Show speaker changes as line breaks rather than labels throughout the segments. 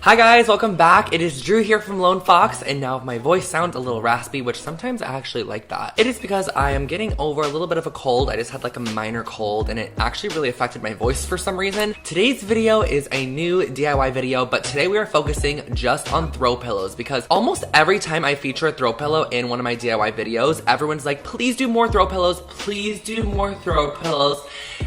Hi guys, welcome back. It is Drew here from Lone Fox, and now if my voice sounds a little raspy, which sometimes I actually like that, it is because I am getting over a little bit of a cold. I just had like a minor cold, and it actually really affected my voice for some reason. Today's video is a new DIY video, but today we are focusing just on throw pillows because almost every time I feature a throw pillow in one of my DIY videos, everyone's like, please do more throw pillows, please do more throw pillows.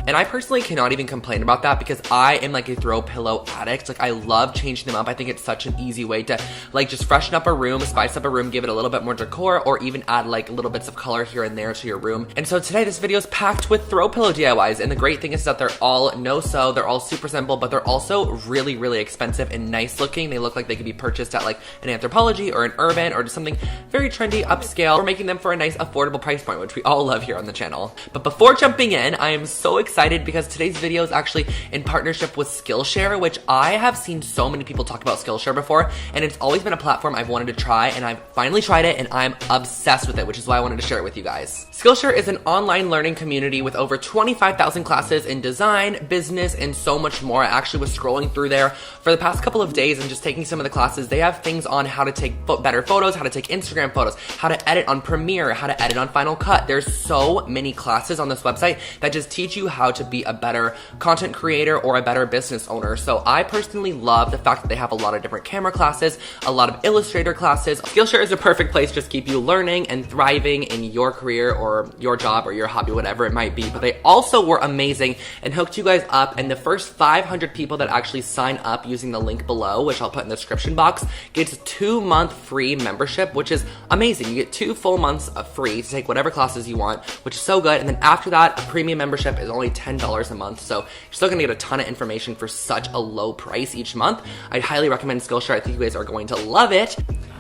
And I personally cannot even complain about that because I am like a throw pillow addict. Like, I love changing them up. I think it's such an easy way to like just freshen up a room, spice up a room, give it a little bit more decor, or even add like little bits of color here and there to your room. And so today this video is packed with throw pillow DIYs, and the great thing is that they're all no-sew, they're all super simple, but they're also really, really expensive and nice looking. They look like they could be purchased at like an Anthropologie or an Urban or just something very trendy, upscale. We're making them for a nice affordable price point, which we all love here on the channel. But before jumping in, I am so excited because today's video is actually in partnership with Skillshare, which I have seen so many people talk about Skillshare before, and it's always been a platform I've wanted to try, and I've finally tried it, and I'm obsessed with it, which is why I wanted to share it with you guys. Skillshare is an online learning community with over 25,000 classes in design, business, and so much more. I actually was scrolling through there for the past couple of days and just taking some of the classes. They have things on how to take better photos, how to take Instagram photos, how to edit on Premiere, how to edit on Final Cut. There's so many classes on this website that just teach you how to be a better content creator or a better business owner. So I personally love the fact that they have a lot of different camera classes, a lot of Illustrator classes. Skillshare is a perfect place to just keep you learning and thriving in your career or your job or your hobby, whatever it might be. But they also were amazing and hooked you guys up, and the first 500 people that actually sign up using the link below, which I'll put in the description box, gets a 2-month free membership, which is amazing. You get 2 full months of free to take whatever classes you want, which is so good. And then after that, a premium membership is only $10 a month. So you're still gonna get a ton of information for such a low price each month. I'd highly recommend Skillshare. I think you guys are going to love it.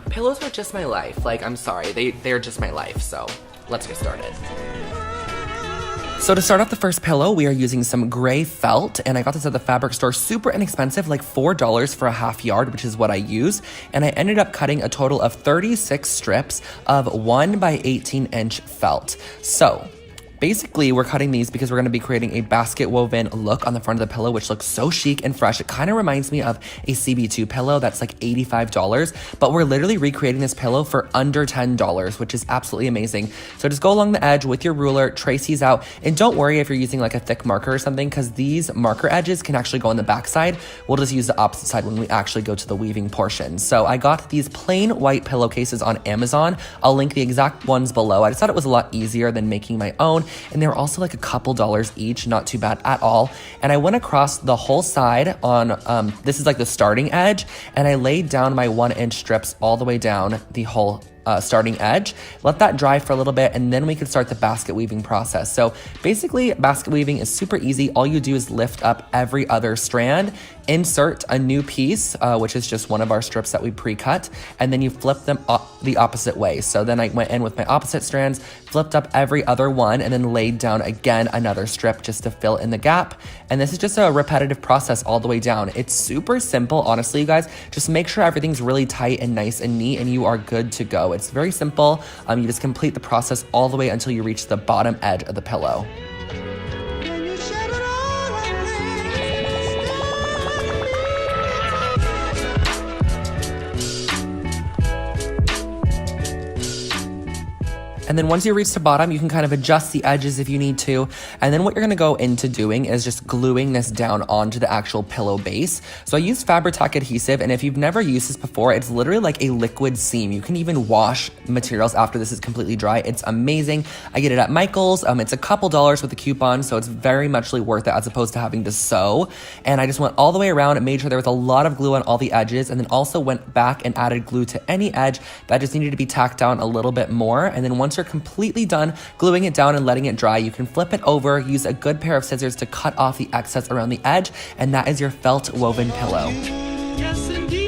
Pillows are just my life. Like, I'm sorry, they're just my life. So let's get started. So to start off the first pillow, we are using some gray felt, and I got this at the fabric store, super inexpensive, like $4 for a half yard, which is what I use. And I ended up cutting a total of 36 strips of 1x18" felt. So basically, we're cutting these because we're going to be creating a basket woven look on the front of the pillow, which looks so chic and fresh. It kind of reminds me of a CB2 pillow that's like $85, but we're literally recreating this pillow for under $10, which is absolutely amazing. So just go along the edge with your ruler, trace these out, and don't worry if you're using like a thick marker or something, because these marker edges can actually go on the back side. We'll just use the opposite side when we actually go to the weaving portion. So I got these plain white pillowcases on Amazon. I'll link the exact ones below. I just thought it was a lot easier than making my own. And they were also like a couple dollars each, not too bad at all. And I went across the whole side on, this is like the starting edge, and I laid down my 1" strips all the way down the whole starting edge. Let that dry for a little bit, and then we could start the basket weaving process. So basically, basket weaving is super easy. All you do is lift up every other strand, insert a new piece, which is just one of our strips that we pre-cut, and then you flip them the opposite way. So then I went in with my opposite strands, flipped up every other one, and then laid down again another strip just to fill in the gap. And this is just a repetitive process all the way down. It's super simple, honestly, you guys. Just make sure everything's really tight and nice and neat, and you are good to go. It's very simple. You just complete the process all the way until you reach the bottom edge of the pillow. And then once you reach the bottom, you can kind of adjust the edges if you need to. And then what you're gonna go into doing is just gluing this down onto the actual pillow base. So I used Fabri-Tac adhesive, and if you've never used this before, it's literally like a liquid seam. You can even wash materials after this is completely dry. It's amazing. I get it at Michael's. It's a couple dollars with a coupon, so it's very muchly worth it as opposed to having to sew. And I just went all the way around and made sure there was a lot of glue on all the edges, and then also went back and added glue to any edge that just needed to be tacked down a little bit more. And then once you're completely done gluing it down and letting it dry, you can flip it over, use a good pair of scissors to cut off the excess around the edge, and that is your felt woven pillow. Yes, indeed.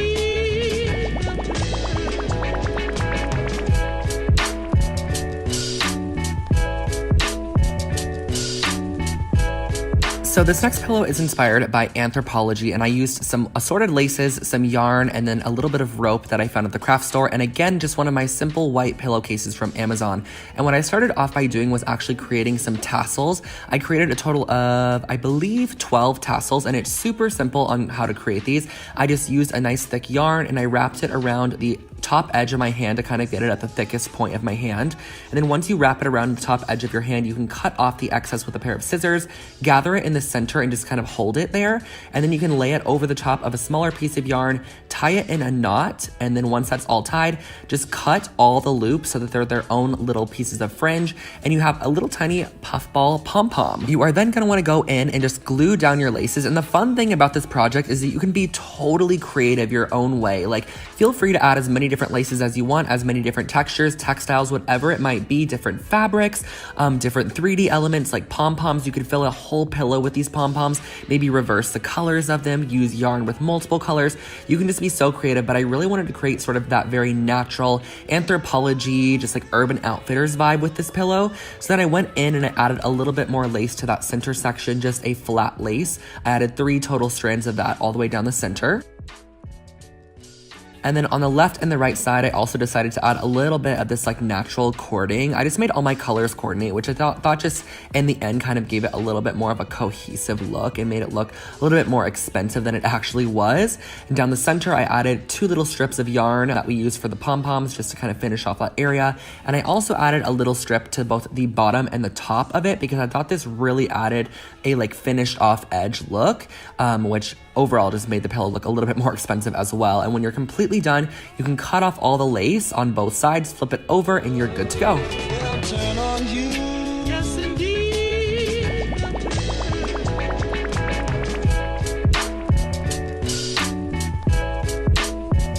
So this next pillow is inspired by Anthropologie, and I used some assorted laces, some yarn, and then a little bit of rope that I found at the craft store, and again, just one of my simple white pillowcases from Amazon. And what I started off by doing was actually creating some tassels. I created a total of, I believe, 12 tassels, and it's super simple on how to create these. I just used a nice thick yarn, and I wrapped it around the top edge of my hand to kind of get it at the thickest point of my hand. And then once you wrap it around the top edge of your hand, you can cut off the excess with a pair of scissors, gather it in the center and just kind of hold it there. And then you can lay it over the top of a smaller piece of yarn, tie it in a knot. And then once that's all tied, just cut all the loops so that they're their own little pieces of fringe. And you have a little tiny puffball pom-pom. You are then gonna wanna go in and just glue down your laces. And the fun thing about this project is that you can be totally creative your own way. Like, feel free to add as many different laces as you want, as many different textures, textiles, whatever it might be, different fabrics, different 3D elements like pom-poms. You could fill a whole pillow with these pom-poms, maybe reverse the colors of them, use yarn with multiple colors. You can just be so creative, but I really wanted to create sort of that very natural Anthropologie, just like Urban Outfitters vibe with this pillow. So then I went in and I added a little bit more lace to that center section, just a flat lace. I added 3 total strands of that all the way down the center. And then on the left and the right side, I also decided to add a little bit of this like natural cording. I just made all my colors coordinate, which I thought just in the end kind of gave it a little bit more of a cohesive look and made it look a little bit more expensive than it actually was. And down the center, I added 2 little strips of yarn that we use for the pom-poms just to kind of finish off that area. And I also added a little strip to both the bottom and the top of it because I thought this really added a like finished off edge look, which overall just made the pillow look a little bit more expensive as well. And when you're completely done, you can cut off all the lace on both sides, flip it over, and you're good to go. Turn on you. Yes, indeed.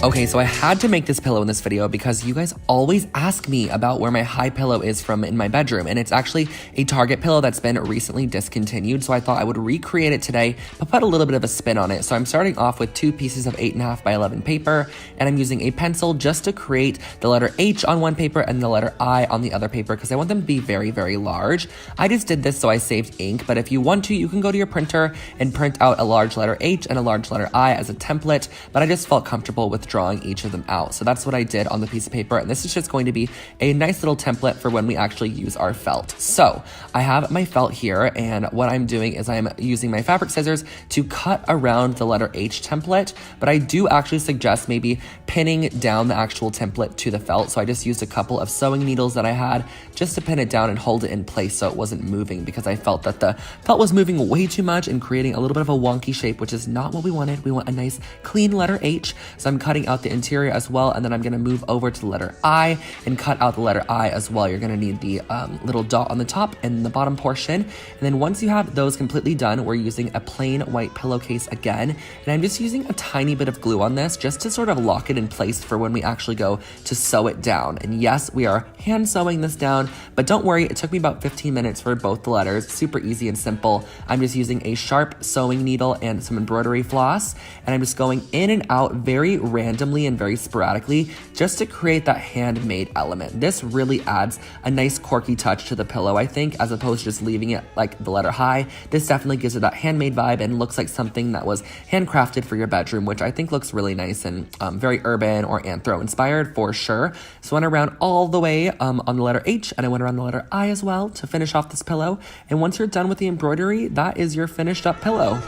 Okay, so I had to make this pillow in this video because you guys always ask me about where my high pillow is from in my bedroom, and it's actually a Target pillow that's been recently discontinued, so I thought I would recreate it today, but put a little bit of a spin on it. So I'm starting off with 2 pieces of 8.5 by 11 paper, and I'm using a pencil just to create the letter H on one paper and the letter I on the other paper because I want them to be very, very large. I just did this so I saved ink, but if you want to, you can go to your printer and print out a large letter H and a large letter I as a template, but I just felt comfortable with drawing each of them out. So that's what I did on the piece of paper, and this is just going to be a nice little template for when we actually use our felt. So I have my felt here, and what I'm doing is I'm using my fabric scissors to cut around the letter H template, but I do actually suggest maybe pinning down the actual template to the felt. So I just used a couple of sewing needles that I had just to pin it down and hold it in place so it wasn't moving, because I felt that the felt was moving way too much and creating a little bit of a wonky shape, which is not what we wanted. We want a nice clean letter H. So I'm cutting out the interior as well, and then I'm gonna move over to the letter I and cut out the letter I as well. You're gonna need the little dot on the top and the bottom portion. And then once you have those completely done, we're using a plain white pillowcase again, and I'm just using a tiny bit of glue on this just to sort of lock it in place for when we actually go to sew it down. And yes, we are hand sewing this down, but don't worry, it took me about 15 minutes for both the letters. Super easy and simple. I'm just using a sharp sewing needle and some embroidery floss, and I'm just going in and out very randomly and very sporadically just to create that handmade element. This really adds a nice quirky touch to the pillow, I think, as opposed to just leaving it like the letter high. This definitely gives it that handmade vibe and looks like something that was handcrafted for your bedroom, which I think looks really nice and very urban or anthro inspired for sure. So I went around all the way on the letter H, and I went around the letter I as well to finish off this pillow. And once you're done with the embroidery, that is your finished up pillow.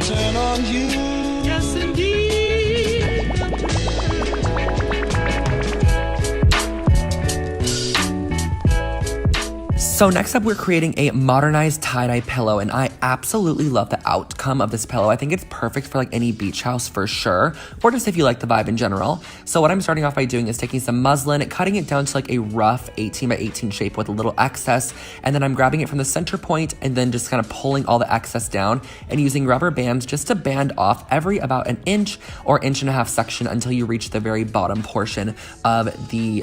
Turn on you. Yes, indeed. So next up, we're creating a modernized tie-dye pillow, and I absolutely love the outcome of this pillow. I think it's perfect for like any beach house for sure, or just if you like the vibe in general. So what I'm starting off by doing is taking some muslin, cutting it down to like a rough 18 by 18 shape with a little excess, and then I'm grabbing it from the center point and then just kind of pulling all the excess down and using rubber bands just to band off every about an inch or inch and a half section until you reach the very bottom portion of the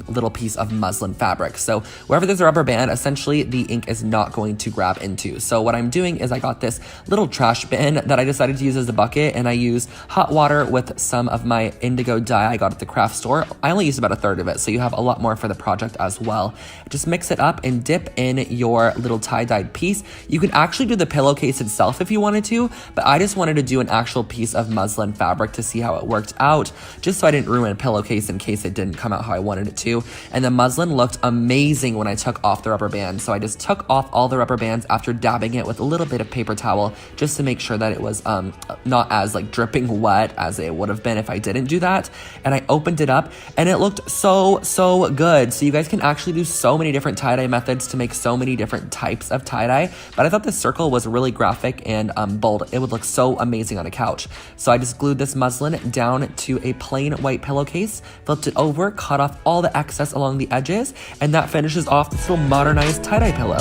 little piece of muslin fabric. So wherever there's a rubber band, essentially the ink is not going to grab into. So what I'm doing is I got this little trash bin that I decided to use as a bucket, and I use hot water with some of my indigo dye I got at the craft store. I only used about a third of it, so you have a lot more for the project as well. Just mix it up and dip in your little tie-dyed piece. You can actually do the pillowcase itself if you wanted to, but I just wanted to do an actual piece of muslin fabric to see how it worked out, just so I didn't ruin a pillowcase in case it didn't come out how I wanted it to. And the muslin looked amazing when I took off the rubber band, so I just took off all the rubber bands after dabbing it with a little bit of paper towel just to make sure that it was not as like dripping wet as it would have been if I didn't do that. And I opened it up and it looked so good. So you guys can actually do so many different tie-dye methods to make so many different types of tie-dye, but I thought this circle was really graphic and bold. It would look so amazing on a couch. So I just glued this muslin down to a plain white pillowcase, flipped it over, cut off all the excess along the edges, and that finishes off this little modernized tie-dye pillow.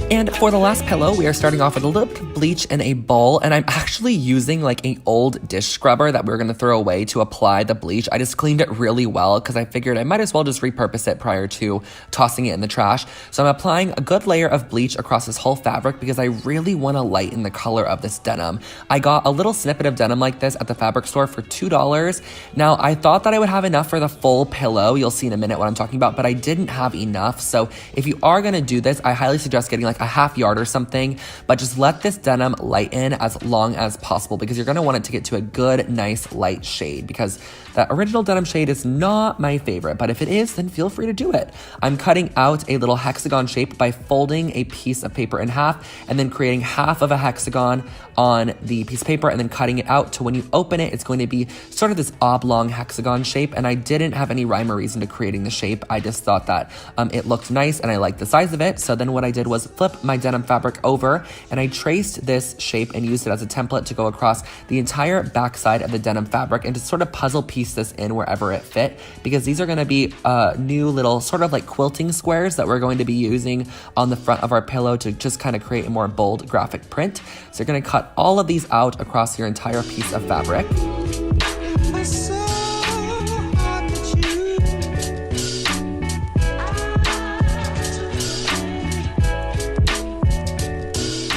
And for the last pillow, we are starting off with a little bit of bleach in a bowl, and I'm actually using like an old dish scrubber that we're gonna throw away to apply the bleach. I just cleaned it really well because I figured I might as well just repurpose it prior to tossing it in the trash. So I'm applying a good layer of bleach across this whole fabric because I really wanna lighten the color of this denim. I got a little snippet of denim like this at the fabric store for $2. Now, I thought that I would have enough for the full pillow. You'll see in a minute what I'm talking about, but I didn't have enough. So if you are gonna do this, I highly suggest getting like a half yard or something, but just let this denim lighten as long as possible because you're going to want it to get to a good, nice light shade, because that original denim shade is not my favorite, but if it is, then feel free to do it. I'm cutting out a little hexagon shape by folding a piece of paper in half and then creating half of a hexagon on the piece of paper and then cutting it out to when you open it, it's going to be sort of this oblong hexagon shape. And I didn't have any rhyme or reason to creating the shape. I just thought that it looked nice and I liked the size of it. So then what I did was flip my denim fabric over and I traced this shape and used it as a template to go across the entire backside of the denim fabric and to sort of puzzle piece this in wherever it fit, because these are going to be new little sort of like quilting squares that we're going to be using on the front of our pillow to just kind of create a more bold graphic print. So you're going to cut all of these out across your entire piece of fabric.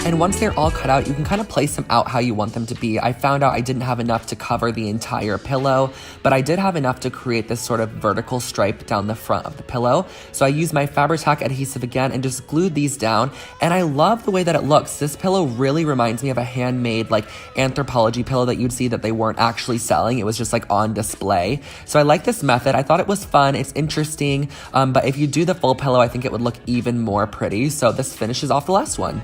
And once they're all cut out, you can kind of place them out how you want them to be. I found out I didn't have enough to cover the entire pillow, but I did have enough to create this sort of vertical stripe down the front of the pillow. So I used my Fabri-Tac adhesive again and just glued these down. And I love the way that it looks. This pillow really reminds me of a handmade like Anthropologie pillow that you'd see that they weren't actually selling. It was just like on display. So I like this method. I thought it was fun. It's interesting. But if you do the full pillow, I think it would look even more pretty. So this finishes off the last one.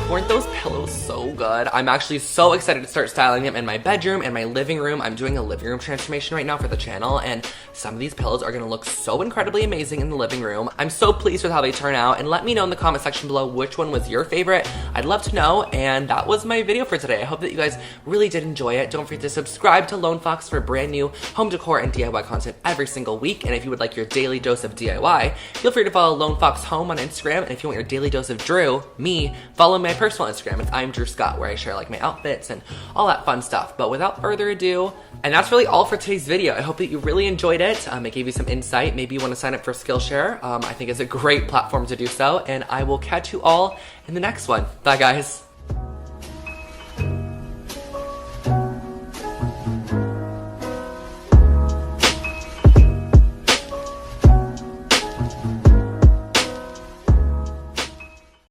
Weren't those pillows so good? I'm actually so excited to start styling them in my bedroom and my living room. I'm doing a living room transformation right now for the channel, and some of these pillows are gonna look so incredibly amazing in the living room. I'm so pleased with how they turn out, and let me know in the comment section below which one was your favorite. I'd love to know, and that was my video for today. I hope that you guys really did enjoy it. Don't forget to subscribe to Lone Fox for brand new home decor and DIY content every single week, and if you would like your daily dose of DIY, feel free to follow Lone Fox Home on Instagram, and if you want your daily dose of Drew, me, follow my personal Instagram. It's I'm Drew Scott, where I share like my outfits and all that fun stuff. But without further ado, and that's really all for today's video. I hope that you really enjoyed it. It gave you some insight. Maybe you want to sign up for Skillshare. I think it's a great platform to do so, and I will catch you all in the next one. Bye, guys.